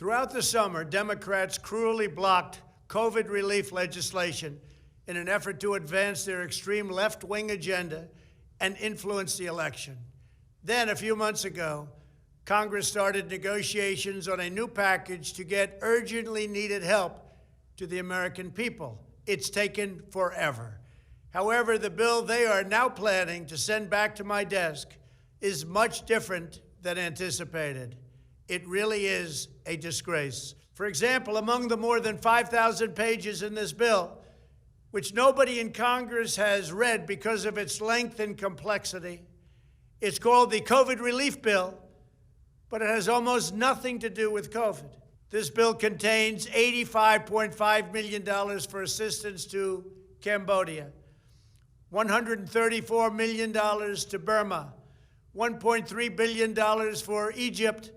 Throughout the summer, Democrats cruelly blocked COVID relief legislation in an effort to advance their extreme left-wing agenda and influence the election. Then, a few months ago, Congress started negotiations on a new package to get urgently needed help to the American people. It's taken forever. However, the bill they are now planning to send back to my desk is much different than anticipated. It really is a disgrace. For example, among the more than 5,000 pages in this bill, which nobody in Congress has read because of its length and complexity, it's called the COVID Relief Bill, but it has almost nothing to do with COVID. This bill contains $85.5 million for assistance to Cambodia, $134 million to Burma, $1.3 billion for Egypt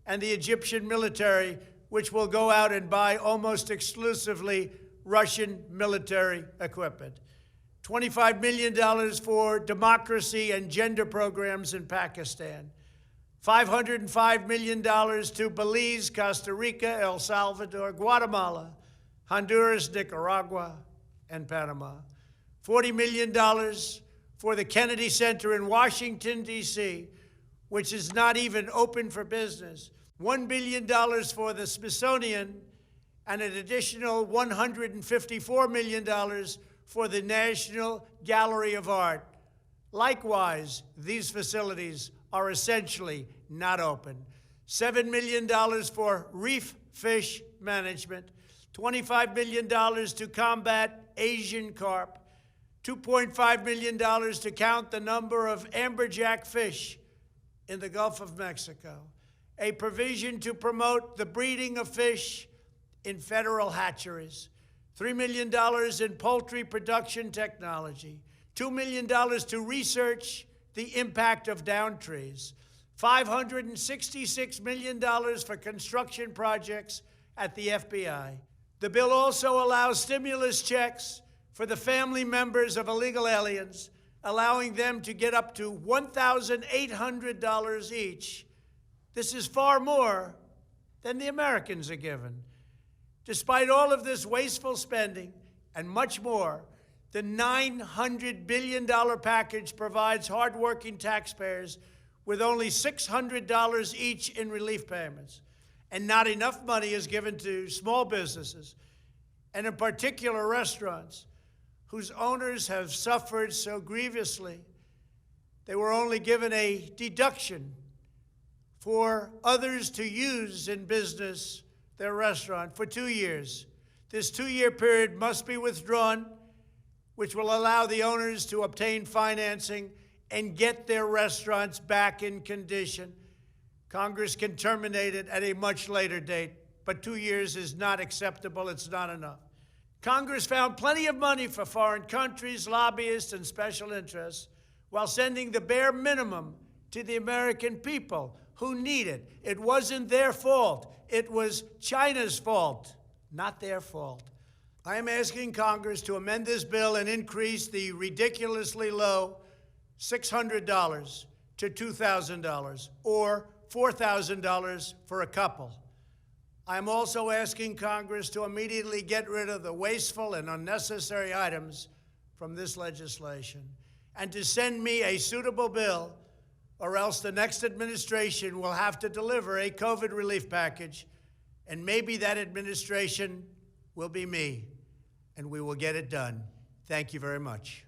and the Egyptian military, which will go out and buy almost exclusively Russian military equipment, $25 million for democracy and gender programs in Pakistan, $505 million to Belize, Costa Rica, El Salvador, Guatemala, Honduras, Nicaragua, and Panama, $40 million for the Kennedy Center in Washington, D.C., which is not even open for business, $1 billion for the Smithsonian, and an additional $154 million for the National Gallery of Art. Likewise, these facilities are essentially not open. $7 million for reef fish management, $25 million to combat Asian carp, $2.5 million to count the number of amberjack fish in the Gulf of Mexico, a provision to promote the breeding of fish in federal hatcheries, $3 million in poultry production technology, $2 million to research the impact of down trees, $566 million for construction projects at the FBI. The bill also allows stimulus checks for the family members of illegal aliens, allowing them to get up to $1,800 each. This is far more than the Americans are given. Despite all of this wasteful spending and much more, the $900 billion package provides hardworking taxpayers with only $600 each in relief payments. And not enough money is given to small businesses, and in particular restaurants, whose owners have suffered so grievously. They were only given a deduction for others to use in business their restaurant for 2 years. This 2-year period must be withdrawn, which will allow the owners to obtain financing and get their restaurants back in condition. Congress can terminate it at a much later date, but 2 years is not acceptable. It's not enough. Congress found plenty of money for foreign countries, lobbyists, and special interests, while sending the bare minimum to the American people who need it. It wasn't their fault. It was China's fault, not their fault. I am asking Congress to amend this bill and increase the ridiculously low $600 to $2,000 or $4,000 for a couple. I am also asking Congress to immediately get rid of the wasteful and unnecessary items from this legislation and to send me a suitable bill, or else the next administration will have to deliver a COVID relief package, and maybe that administration will be me, and we will get it done. Thank you very much.